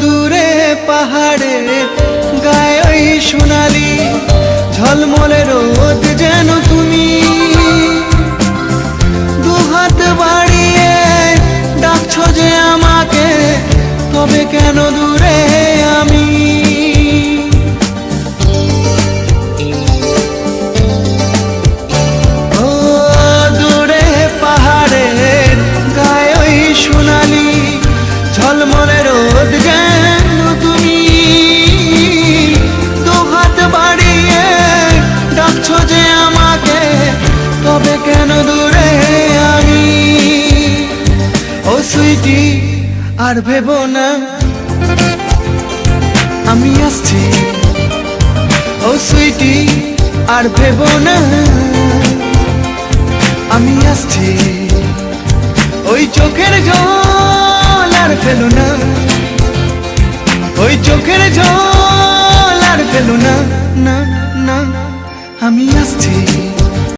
দূরে পাহাড়ে গায়ে ওই সোনালি ঝলমলে রোদ যেন তুমি দুহাত বাড়িয়ে ডাকছো যে আমাকে, তবে কেন দূরে আমি? ও দূরে পাহাড়ের গায়ে ওই সোনালি ঝলমলে রোদ যেন তুমি দুহাত বাড়িয়ে ডাকছো যে আমাকে, তবে কেন দূরে আমি? ও সুইটি আর ভেবো না আমি আসছি, ও সুইটি আর ভেবো না আমি আসছি। ওই চোখের জল আর ফেলো না, ওই চোখের জল আর ফেলো না, না না আমি আসছি।